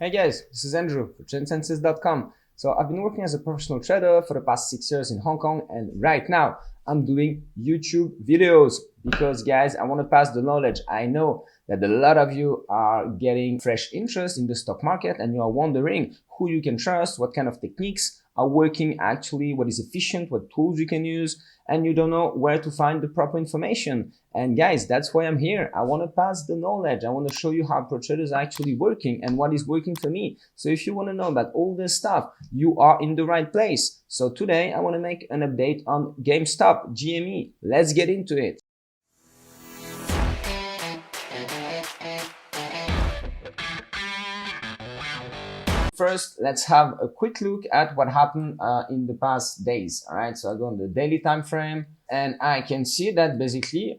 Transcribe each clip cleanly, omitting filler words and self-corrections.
Hey guys, this is Andrew for TRENDLINES.com. So I've been working as a professional trader for the past 6 years in Hong Kong, and right now I'm doing YouTube videos because guys, I want to pass the knowledge. I know that a lot of you are getting fresh interest in the stock market and you are wondering who you can trust, what kind of techniques are working actually, what is efficient, what tools you can use, and you don't know where to find the proper information. And guys, that's why I'm here. I want to pass the knowledge. I want to show you how pro traders are actually working and what is working for me. So if you want to know about all this stuff, you are in the right place. So today I want to make an update on GameStop, GME. Let's get into it. First, let's have a quick look at what happened in the past days. All right, so I go on the daily time frame and I can see that basically,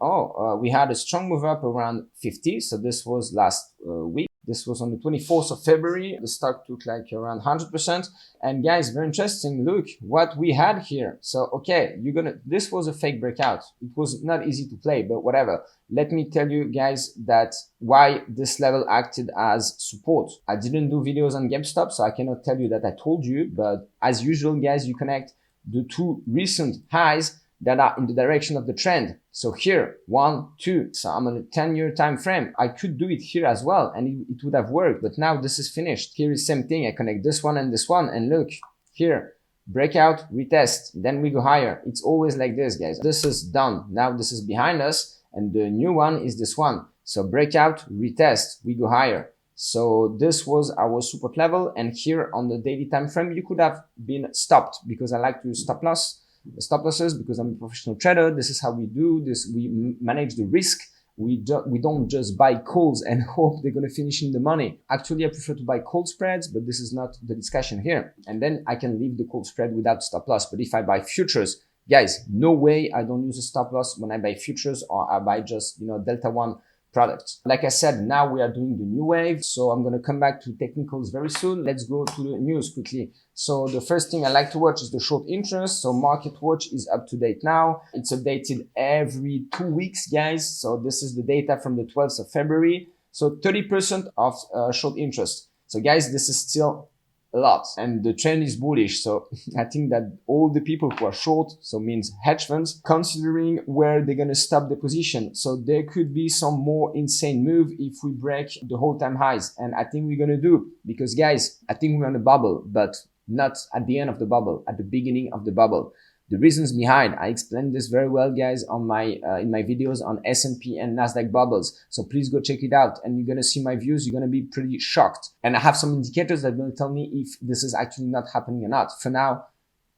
we had a strong move up around 50. So this was last week. This was on the 24th of February. The stock took like around 100%. And guys, very interesting. Look what we had here. So, okay, this was a fake breakout. It was not easy to play, but whatever. Let me tell you guys that why this level acted as support. I didn't do videos on GameStop, so I cannot tell you that I told you, but as usual, guys, you connect the two recent highs that are in the direction of the trend. So here, 1, 2. So I'm on a 10-year time frame. I could do it here as well, and it would have worked. But now this is finished. Here is same thing. I connect this one, and look here, breakout, retest. Then we go higher. It's always like this, guys. This is done. Now this is behind us, and the new one is this one. So breakout, retest. We go higher. So this was our support level, and here on the daily time frame, you could have been stopped because I like to stop losses because I'm a professional trader. This is how we do this. We manage the risk. We don't just buy calls and hope they're going to finish in the money. Actually, I prefer to buy call spreads, but this is not the discussion here. And then I can leave the call spread without stop loss. But if I buy futures, guys, no way I don't use a stop loss when I buy futures or I buy just, Delta 1 products. Like I said, now we are doing the new wave. So I'm going to come back to technicals very soon. Let's go to the news quickly. So the first thing I like to watch is the short interest. So Market Watch is up to date now. It's updated every 2 weeks, guys. So this is the data from the 12th of February. So 30% of short interest. So guys, this is still a lot and the trend is bullish. So I think that all the people who are short, so means hedge funds, considering where they're going to stop the position. So there could be some more insane move if we break the whole time highs, and I think we're going to do, because guys, I think we're on a bubble, but not at the end of the bubble, at the beginning of the bubble. The reasons behind, I explained this very well, guys, on my in my videos on S&P and Nasdaq bubbles. So please go check it out, and you're gonna see my views. You're gonna be pretty shocked, and I have some indicators that will tell me if this is actually not happening or not. For now,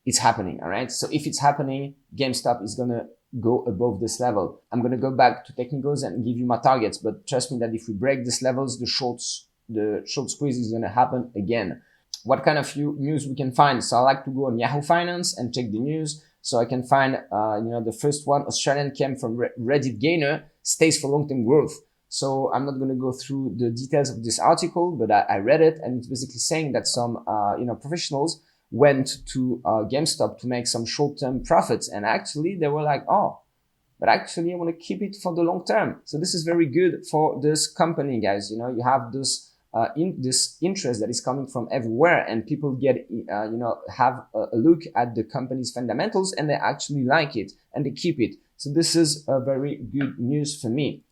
it's happening. All right. So if it's happening, GameStop is gonna go above this level. I'm gonna go back to technicals and give you my targets, but trust me that if we break these levels, the short squeeze is gonna happen again. What kind of news we can find? So I like to go on Yahoo Finance and check the news. So I can find, the first one, Australian came from Reddit gainer, stays for long-term growth. So I'm not going to go through the details of this article, but I read it, and it's basically saying that some, professionals went to GameStop to make some short-term profits. And actually they were like, but actually I want to keep it for the long term. So this is very good for this company, guys. You have this this interest that is coming from everywhere, and people get have a look at the company's fundamentals and they actually like it and they keep it. So this is a very good news for me.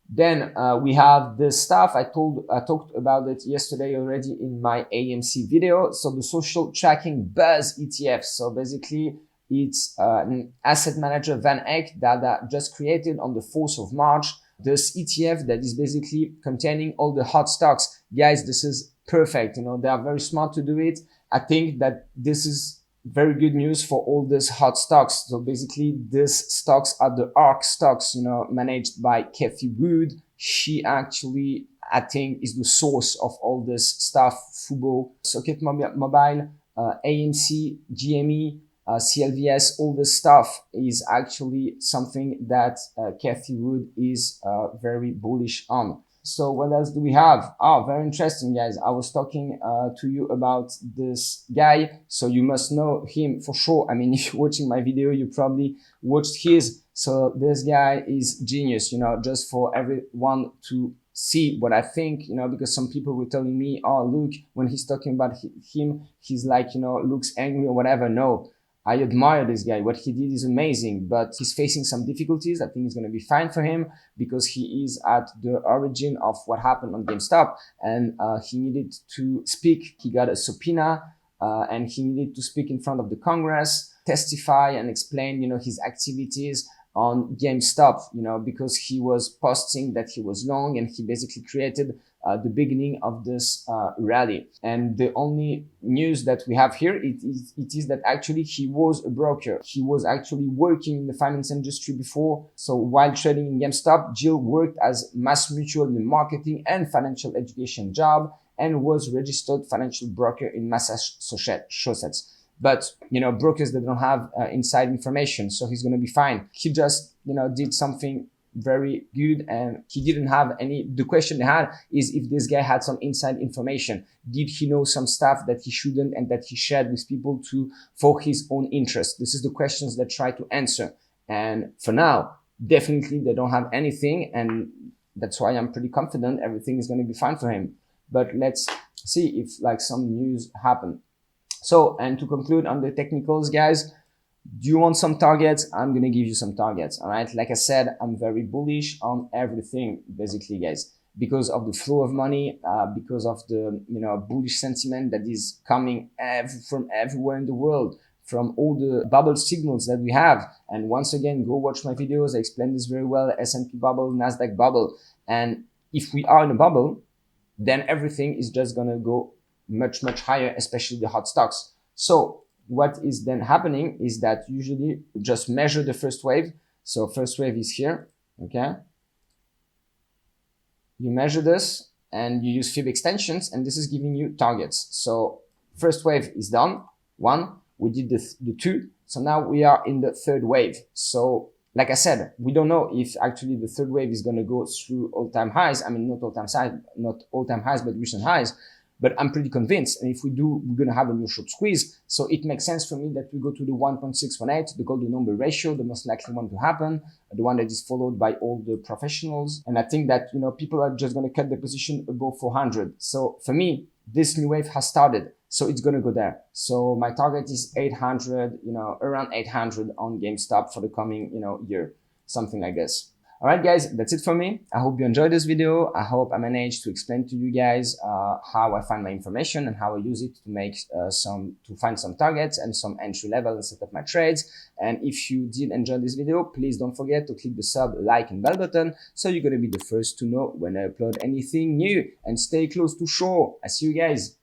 Then we have the stuff I talked about it yesterday already in my AMC video. So the social tracking buzz ETF. So basically it's an asset manager Van Eck that just created on the 4th of March. This ETF that is basically containing all the hot stocks. Guys, this is perfect. They are very smart to do it. I think that this is very good news for all these hot stocks. So basically these stocks are the ARK stocks, managed by Cathie Wood. She actually, I think, is the source of all this stuff. Fubo, Socket Mobile, AMC, GME, CLVS, all this stuff is actually something that Cathie Wood is very bullish on. So what else do we have? Very interesting, guys. I was talking to you about this guy, so you must know him for sure. I mean, if you're watching my video, you probably watched his. So this guy is genius, just for everyone to see what I think, you know, because some people were telling me, oh, look, when he's talking about him, he's like, you know, looks angry or whatever. No, I admire this guy. What he did is amazing, but he's facing some difficulties. I think it's going to be fine for him because he is at the origin of what happened on GameStop, and he needed to speak. He got a subpoena, and he needed to speak in front of the Congress, testify and explain, you know, his activities on GameStop, you know, because he was posting that he was long, and he basically created the beginning of this rally. And the only news that we have here, it is that actually he was a broker. He was actually working in the finance industry before. So while trading in GameStop, Jill worked as Mass Mutual in marketing and financial education job, and was registered financial broker in Massachusetts. But, you know, brokers, they don't have inside information, so he's going to be fine. He just, you know, did something very good, and he didn't have any. The question they had is if this guy had some inside information. Did he know some stuff that he shouldn't and that he shared with people for his own interest? This is the questions they try to answer. And for now, definitely they don't have anything, and that's why I'm pretty confident everything is going to be fine for him. But let's see if like some news happen. So, and to conclude on the technicals, guys, do you want some targets? I'm going to give you some targets. All right. Like I said, I'm very bullish on everything, basically, guys, because of the flow of money, because of the, you know, bullish sentiment that is coming from everywhere in the world, from all the bubble signals that we have. And once again, go watch my videos. I explain this very well. S&P bubble, NASDAQ bubble. And if we are in a bubble, then everything is just going to go much, much higher, especially the hot stocks. So what is then happening is that usually just measure the first wave. So first wave is here, okay? You measure this and you use fib extensions, and this is giving you targets. So first wave is done, 1. We did the 2. So now we are in the third wave. So like I said, we don't know if actually the third wave is going to go through all-time highs. I mean, not all-time highs, but recent highs. But I'm pretty convinced. And if we do, we're going to have a new short squeeze. So it makes sense for me that we go to the 1.618, the golden number ratio, the most likely one to happen, the one that is followed by all the professionals. And I think that, you know, people are just going to cut the position above 400. So for me, this new wave has started. So it's going to go there. So my target is 800, you know, around 800 on GameStop for the coming, you know, year, something like this. All right, guys, that's it for me. I hope you enjoyed this video. I hope I managed to explain to you guys how I find my information and how I use it to make to find some targets and some entry level and set up my trades. And if you did enjoy this video, please don't forget to click the sub, like, and bell button so you're going to be the first to know when I upload anything new. And stay close to shore. I see you guys.